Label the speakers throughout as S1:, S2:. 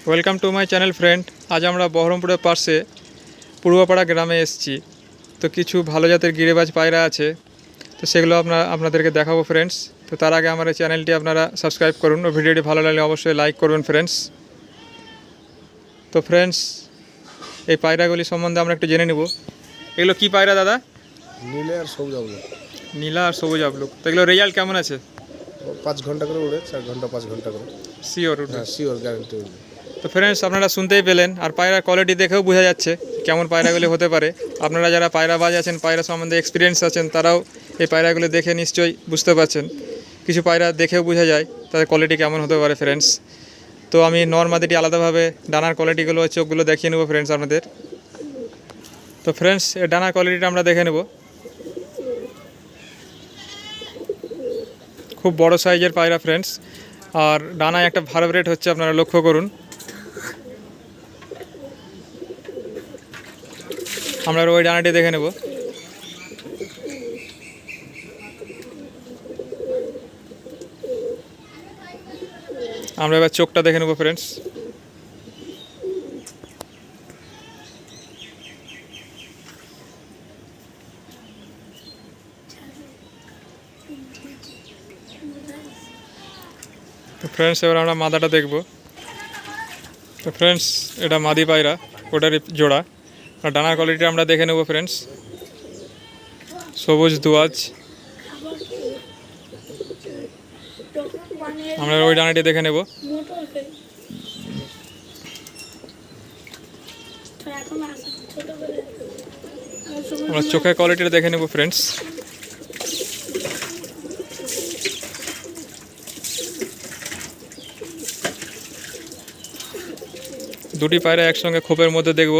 S1: Welcome to my channel friend. আজ আমরা বহরমপুরের পাশে পূর্বপাড়া গ্রামে এসেছি। তো কিছু ভালো জাতের গিরিবাজ পায়রা আছে, তো সেগুলো আপনাদেরকে দেখাবো ফ্রেন্ডস। তো তার আগে আমার এই চ্যানেলটি আপনারা সাবস্ক্রাইব করুন ও ভিডিওটি ভালো লাগলে অবশ্যই লাইক করবেন ফ্রেন্ডস। তো ফ্রেন্ডস, এই পায়রাগুলি সম্বন্ধে আমরা একটু জেনে নেব। এগুলো কি পায়রা দাদা?
S2: নীলে আর সবুজ আবলুক।
S1: নীলা আর সবুজ আবলুক। তো এগুলো রেজাল্ট কেমন আছে?
S2: 5 ঘন্টা করে উড়ে, 4 ঘন্টা 5 ঘন্টা করে।
S1: শিওর?
S2: হ্যাঁ, শিওর, গ্যারান্টি উড়বে।
S1: তো ফ্রেন্ডস, আপনারা শুনতেই পেলেন, আর পায়রার কোয়ালিটি দেখেও বোঝা যাচ্ছে কেমন পায়রাগুলি হতে পারে। আপনারা যারা পায়রাবাজ আছেন, পায়রা সম্বন্ধে এক্সপিরিয়েন্স আছেন, তারাও এই পায়রাগুলো দেখে নিশ্চয়ই বুঝতে পারছেন। কিছু পায়রা দেখেও বোঝা যায় তাদের কোয়ালিটি কেমন হতে পারে ফ্রেন্ডস। তো আমি নর্মাদিটি আলাদাভাবে ডানার কোয়ালিটিগুলো, চোখগুলো দেখিয়ে নেবো ফ্রেন্ডস আপনাদের। তো ফ্রেন্ডস, এই ডানার কোয়ালিটিটা আমরা দেখে নেব। খুব বড় সাইজের পায়রা ফ্রেন্ডস, আর ডানায় একটা ভাইব্রেট হচ্ছে, আপনারা লক্ষ্য করুন। আমরা ওই ডানাটি দেখে নেব। আমরা এবার চোখটা দেখে নেব ফ্রেন্ডস। তো ফ্রেন্ডস, এবার আমরা মাদাটা দেখব। তো ফ্রেন্ডস, এটা মাদি পায়রা, ওটারই জোড়া। আর ডানার কোয়ালিটি আমরা দেখে নেব ফ্রেন্ডস। সবুজ দুয়াজ। আমরা ওই ডানাটি দেখে নেব। আমরা চোখের কোয়ালিটিটা দেখে নেব ফ্রেন্ডস। দুটি পায়রা একসঙ্গে খোপের মধ্যে দেখব।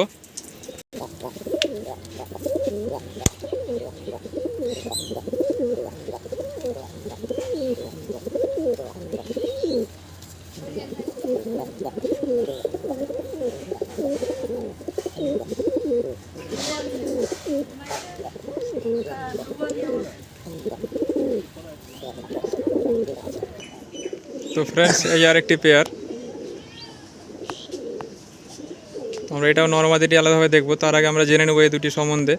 S1: তো ফ্রেন্ডস, এই আরেকটি পেয়ার। আমরা এটাও নর্মাদিটি আলাদাভাবে দেখবো, তার আগে আমরা জেনে নেবো এই দুটি সম্বন্ধে।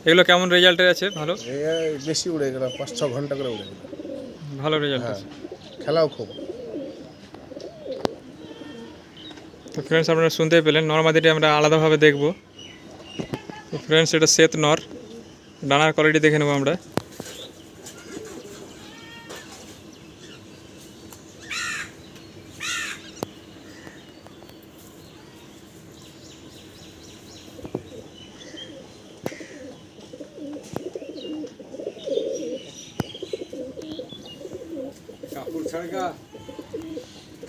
S1: এগুলো কেমন রেজাল্টের আছে? ভালো,
S2: বেশি উড়ে গেল, 5-6 ঘন্টা করে উড়ে গেল।
S1: ভালো রেজাল্ট
S2: হ্যাঁ,
S1: আছে।
S2: খেলাও খুব।
S1: তো ফ্রেন্ডস, আপনারা শুনতেই পেলেন, নর্মাদিটি আমরা আলাদাভাবে দেখব। তো ফ্রেন্ডস, এটা শ্বেত নর। ডানার কোয়ালিটি দেখে নেবো আমরা।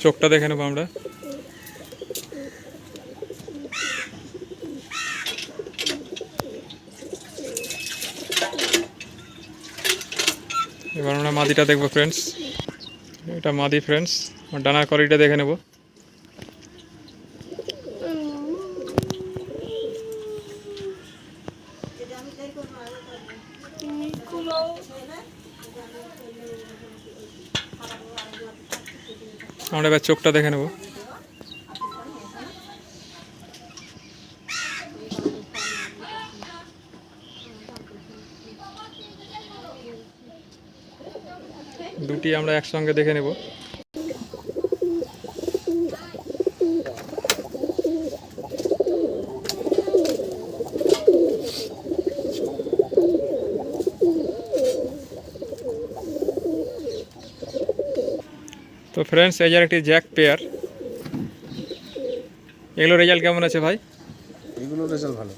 S1: চোখটা দেখে নেবো আমরা। এবার আমরা মাদিটা দেখবো ফ্রেন্ডস। এটা মাদি ফ্রেন্ডস। ডানার কোয়ালিটিটা দেখে নেব। আমরা এবার চোখটা দেখে নেব। দুটি আমরা একসঙ্গে দেখে নেব। তো ফ্রেন্ডস, এই যে একটি জ্যাক পেয়ার। এগুলো রেজাল্ট কেমন আছে ভাই?
S2: এগুলো রেজাল্ট ভালো,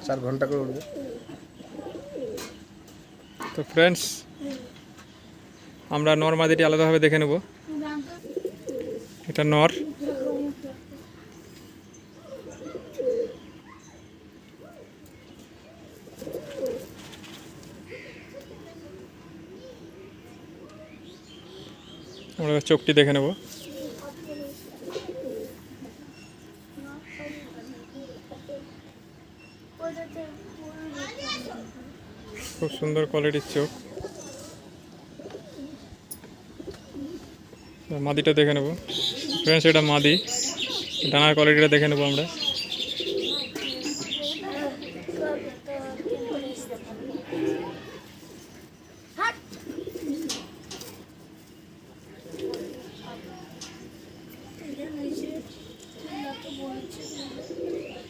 S2: 4 ঘন্টা করে উড়বে।
S1: তো ফ্রেন্ডস, আমরা নর মাদিটি আলাদাভাবে দেখে নেব। এটা নর। আমরা চোখটি দেখে নেব। খুব সুন্দর কোয়ালিটির চোখ। মাদিটা দেখে নেব ফ্রেন্ডস, এটা মাদি। ডানার কোয়ালিটিটা দেখে নেবো আমরা।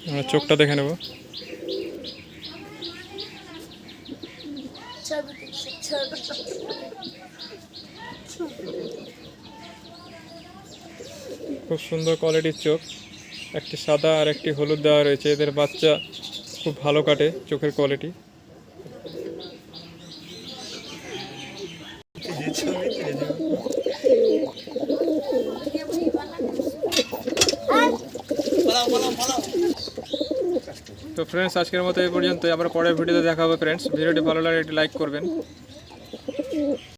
S1: আমরা চোখটা দেখে নেবো। খুব সুন্দর কোয়ালিটির চোখ, একটি সাদা আর একটি হলুদ দেওয়া রয়েছে। এদের বাচ্চা খুব ভালো কাটে, চোখের কোয়ালিটি। তো ফ্রেন্ডস, আজকের মতো এই পর্যন্ত। আবার পরের ভিডিওতে দেখা হবে ফ্রেন্ডস। ভিডিওটি ভালো লাগলে একটি লাইক করবেন।